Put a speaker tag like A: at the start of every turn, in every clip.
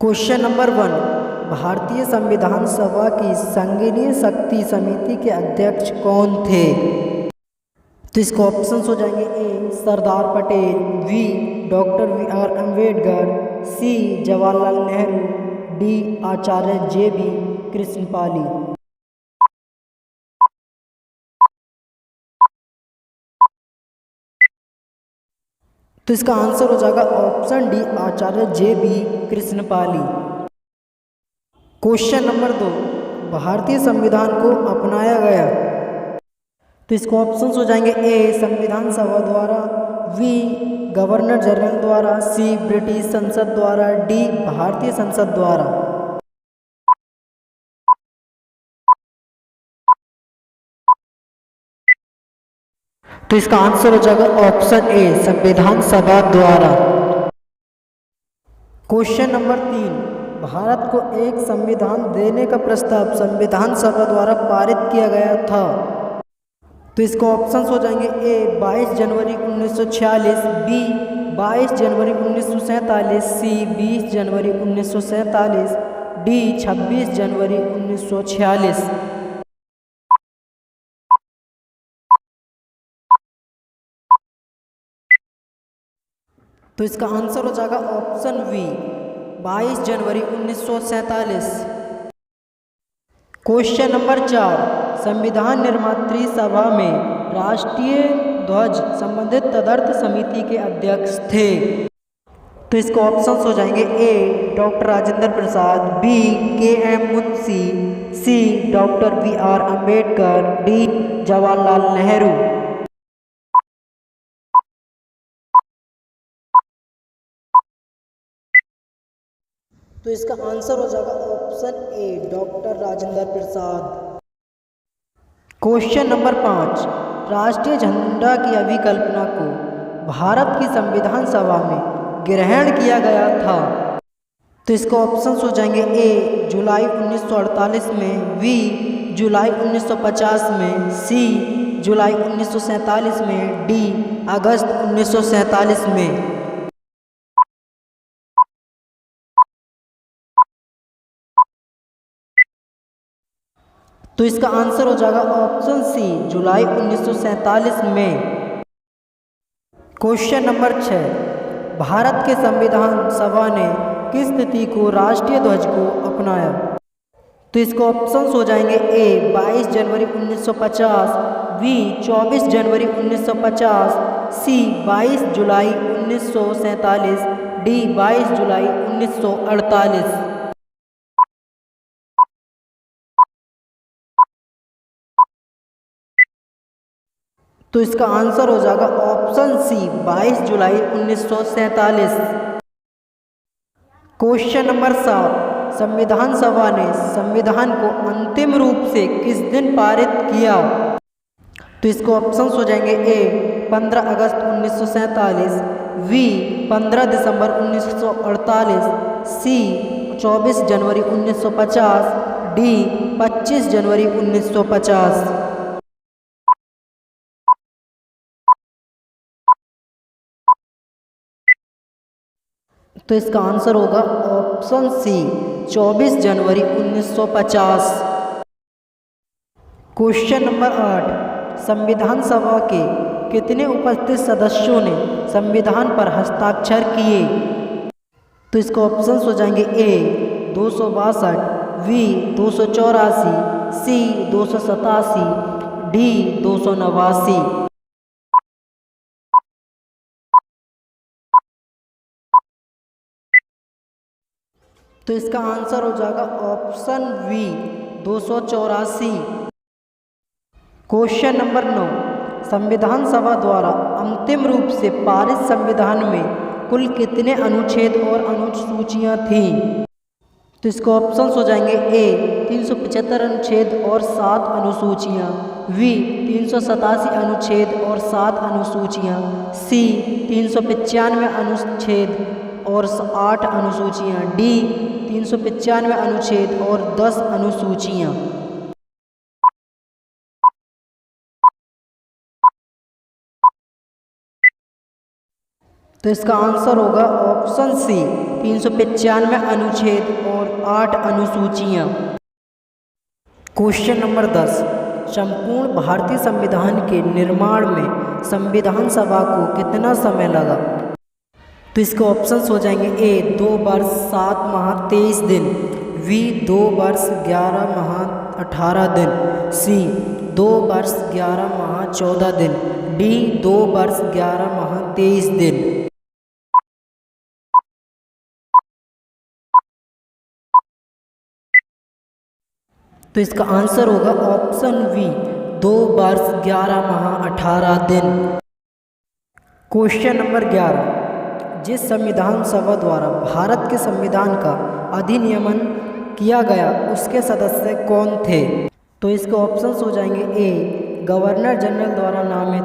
A: Question number 1। भारतीय संविधान सभा की संघीय शक्ति समिति के अध्यक्ष कौन थे? तो इसके ऑप्शंस हो जाएंगे A Sardar Patel, B doctor B R. Ambedkar, C Jawaharlal Nehru, D Acharya J B. Kripalani. तो इसका आंसर हो जाएगा option D Acharya J B. Kripalani. Question number 2। भारतीय संविधान को अपनाया गया। तो इसको ऑप्शंस हो जाएंगे ए संविधान सभा द्वारा, बी गवर्नर जनरल द्वारा, सी ब्रिटिश संसद द्वारा, डी भारतीय संसद द्वारा। तो इसका आंसर हो जाएगा ऑप्शन ए संविधान सभा द्वारा। Question number 3। भारत को एक संविधान देने का प्रस्ताव संविधान सभा द्वारा पारित किया गया था। तो इसके ऑप्शंस हो जाएंगे ए 22 जनवरी 1946, बी 22 जनवरी 1947, सी 20 जनवरी 1947, डी 26 जनवरी 1946। तो इसका आंसर हो जाएगा ऑप्शन बी 22 जनवरी 1947। Question number 4। संविधान निर्मात्री सभा में राष्ट्रीय ध्वज संबंधित तदर्थ समिति के अध्यक्ष थे। तो इसके ऑप्शंस हो जाएंगे A doctor Rajendra Prasad, B K M. Munshi, C doctor B R. Ambedkar, D Jawaharlal Nehru. तो इसका आंसर हो जाएगा option A doctor Rajendra Prasad. Question number 5। राष्ट्रीय झंडा की अभिकल्पना को भारत की संविधान सभा में ग्रहण किया गया था। तो इसके ऑप्शंस हो जाएंगे ए जुलाई 1948 में, बी जुलाई 1950 में, सी जुलाई 1947 में, डी अगस्त 1947 में। तो इसका आंसर हो जाएगा ऑप्शन सी जुलाई 1947 में। Question number 6। भारत के संविधान सभा ने किस तिथि को राष्ट्रीय ध्वज को अपनाया? तो इसके ऑप्शंस हो जाएंगे ए 22 जनवरी 1950, बी 24 जनवरी 1950, सी 22 जुलाई 1947, डी 22 जुलाई 1948। तो इसका आंसर हो जाएगा ऑप्शन सी 22 जुलाई 1947। Question number 7। संविधान सभा ने संविधान को अंतिम रूप से किस दिन पारित किया? तो इसको ऑप्शंस हो जाएंगे ए 15 अगस्त 1947, बी 15 दिसंबर 1948, सी 24 जनवरी 1950, डी 25 जनवरी 1950। तो इसका आंसर होगा ऑप्शन सी 24 जनवरी 1950। Question number 8। संविधान सभा के कितने उपस्थित सदस्यों ने संविधान पर हस्ताक्षर किए? तो इसके ऑप्शंस हो जाएंगे ए 262, बी 284, सी 287, डी 289। तो इसका आंसर हो जाएगा ऑप्शन बी 284। Question number 9। संविधान सभा द्वारा अंतिम रूप से पारित संविधान में कुल कितने अनुच्छेद और अनुसूचियां थीं? तो इसके ऑप्शंस हो जाएंगे ए 375 अनुच्छेद और 7 अनुसूचियां, बी 387 अनुच्छेद और 7 अनुसूचियां, सी 395 अनुच्छेद और 8 अनुसूचियां, डी 395 अनुच्छेद और 10 अनुसूचियां। तो इसका आंसर होगा ऑप्शन सी 395 अनुच्छेद और 8 अनुसूचियाँ। क्वेश्चन नंबर 10, संपूर्ण भारतीय संविधान के निर्माण में संविधान सभा को कितना समय लगा? तो इसके ऑप्शंस हो जाएंगे ए 2 वर्ष 7 माह 23 दिन, बी 2 वर्ष 11 माह 18 दिन, सी 2 वर्ष 11 माह 14 दिन, डी 2 वर्ष 11 माह 23 दिन। तो इसका आंसर होगा ऑप्शन बी 2 वर्ष 11 माह 18 दिन। क्वेश्चन नंबर 11, जिस संविधान सभा द्वारा भारत के संविधान का अधिनियमन किया गया उसके सदस्य कौन थे? तो इसके ऑप्शंस हो जाएंगे ए गवर्नर जनरल द्वारा नामित,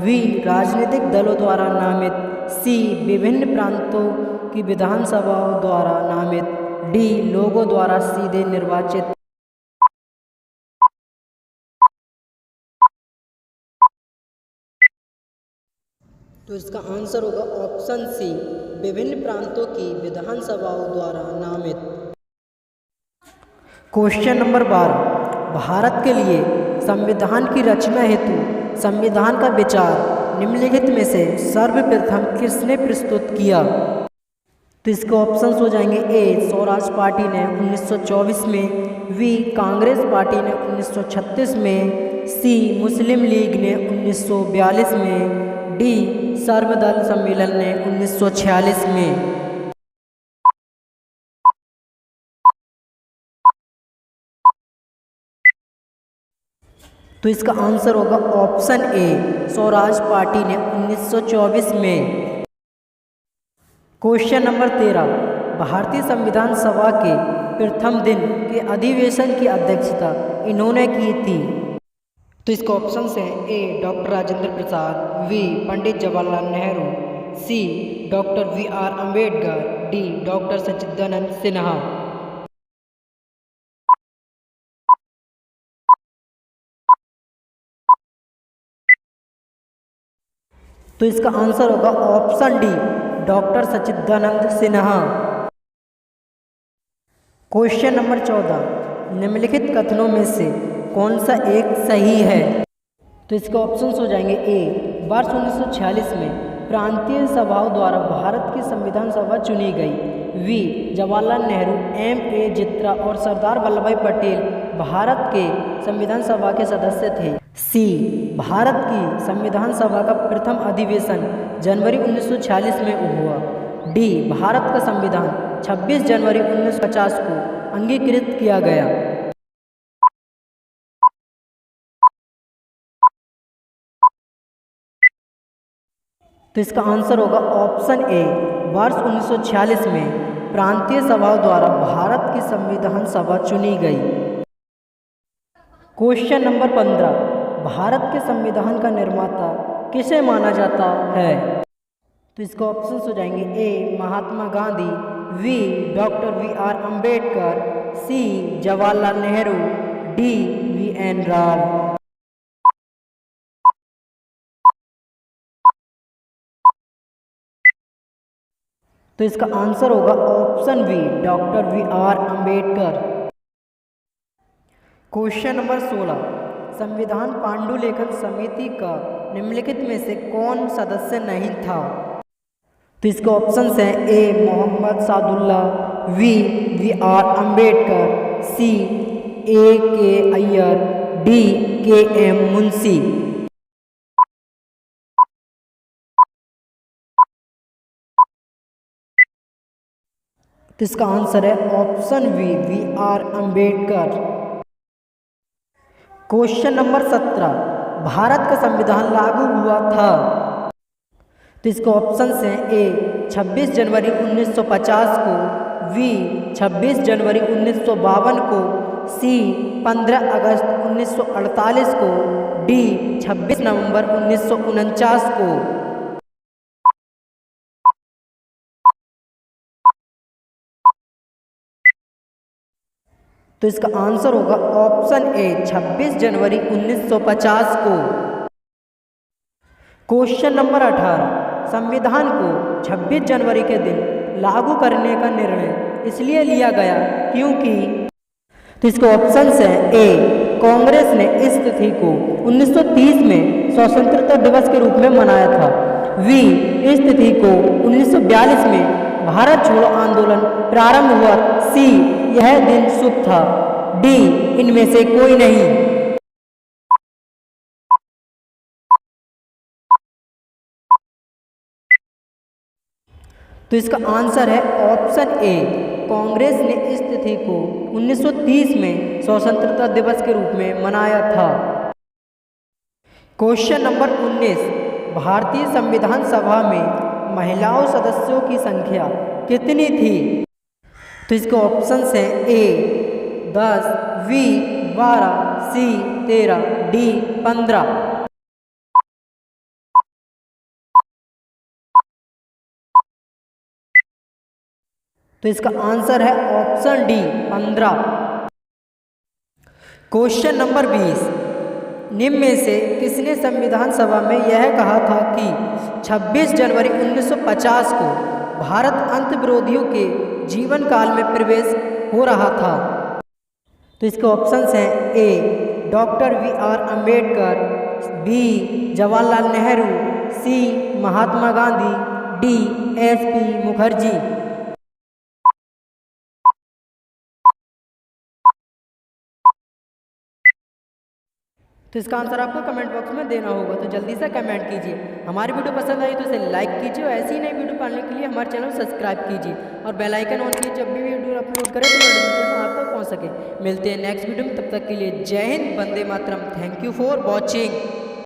A: बी राजनीतिक दलों द्वारा नामित, सी विभिन्न प्रांतों की विधानसभाओं द्वारा नामित, डी लोगों द्वारा सीधे निर्वाचित। तो इसका आंसर होगा ऑप्शन सी विभिन्न प्रांतों की विधानसभाओं द्वारा नामित। क्वेश्चन नंबर 12, भारत के लिए संविधान की रचना हेतु संविधान का विचार निम्नलिखित में से सर्वप्रथम किसने प्रस्तुत किया? तो इसके ऑप्शंस हो जाएंगे ए स्वराज पार्टी ने 1924 में, बी कांग्रेस पार्टी ने 1936 में, सी मुस्लिम लीग ने 1942 में, डी सर्वदल सम्मेलन ने 1946 में। तो इसका आंसर होगा ऑप्शन ए स्वराज पार्टी ने 1924 में। क्वेश्चन नंबर 13, भारतीय संविधान सभा के प्रथम दिन के अधिवेशन की अध्यक्षता इन्होंने की थी? तो इसके ऑप्शंस हैं A doctor Rajendra Prasad, B Pandit Jawaharlal Nehru, C doctor V R. Ambedkar, D doctor Sachchidanand Sinha. तो इसका आंसर होगा option D doctor Sachchidanand Sinha. Question number 14, निम्नलिखित कथनों में से कौन सा एक सही है? तो इसके ऑप्शंस हो जाएंगे ए वर्ष 1946 में प्रांतीय सभाओं द्वारा भारत की संविधान सभा चुनी गई, वी जवाहरलाल नेहरू, एम.ए. जित्रा और सरदार वल्लभ भाई पटेल भारत के संविधान सभा के सदस्य थे, सी भारत की संविधान सभा का प्रथम अधिवेशन जनवरी 1946 में हुआ, डी भारत का संविधान 26 जनवरी 1950 को अंगीकृत किया गया। तो इसका आंसर होगा ऑप्शन ए वर्ष 1946 में प्रांतीय सभाओं द्वारा भारत की संविधान सभा चुनी गई। क्वेश्चन नंबर 15, भारत के संविधान का निर्माता किसे माना जाता है? तो इसके ऑप्शंस हो जाएंगे A Mahatma Gandhi, B doctor V R. Ambedkar, C Jawaharlal Nehru, D V N. Rao. तो इसका आंसर होगा option B doctor V R. Ambedkar. Question number 16, संविधान पांडुलिखन समिति का निम्नलिखित में से कौन सदस्य नहीं था? तो इसके ऑप्शंस हैं A Mohammad Saadulla, B V R. Ambedkar, C A K. Iyer, D K M. Munshi. तो इसका आंसर है option B V R. Ambedkar. Question number 17, Bharat का संविधान लागू हुआ था? तो इसके ऑप्शन हैं ए 26 जनवरी 1950 को, बी 26 जनवरी 1952 को, सी 15 अगस्त 1948 को, डी 26 नवंबर 1949 को। तो इसका आंसर होगा ऑप्शन ए 26 जनवरी 1950 को। क्वेश्चन नंबर 18, संविधान को 26 जनवरी के दिन लागू करने का निर्णय इसलिए लिया गया क्योंकि, तो इसके ऑप्शंस हैं ए, कांग्रेस ने इस तिथि को 1930 में स्वतंत्रता दिवस के रूप में मनाया था, बी, इस तिथि को 1942 में भारत छोड़ो आंदोलन प्रारंभ हुआ, सी, यह दिन शुभ था, डी, इनमें से कोई नहीं। तो इसका आंसर है ऑप्शन ए, कांग्रेस ने इस तिथि को 1930 में स्वतंत्रता दिवस के रूप में मनाया था। क्वेश्चन नंबर 19, भारतीय संविधान सभा में महिलाओं सदस्यों की संख्या कितनी थी? तो इसके ऑप्शंस हैं ए 10, बी 12, सी 13, डी 15। तो इसका आंसर है ऑप्शन डी 15। क्वेश्चन नंबर 20, निम्न में से किसने संविधान सभा में यह कहा था कि 26 जनवरी 1950 को भारत अंत विरोधियों के जीवन काल में प्रवेश हो रहा था? तो इसके ऑप्शंस हैं A, doctor BR Ambedkar, B, Jawaharlal Nehru, C, Mahatma Gandhi, D, SP Mukherjee. तो इसका आंसर आपको कमेंट बॉक्स में देना होगा, तो जल्दी से कमेंट कीजिए। हमारी वीडियो पसंद आई तो इसे लाइक कीजिए और ऐसी ही नई वीडियो पाने के लिए हमारे चैनल सब्सक्राइब कीजिए और बेल आइकन ऑन कीजिए, जब भी वीडियो अपलोड करें तो नोटिफिकेशन आप तक पहुंच सके। मिलते हैं नेक्स्ट वीडियो में, तब तक के लिए जय हिंद, वंदे मातरम। Thank you for watching.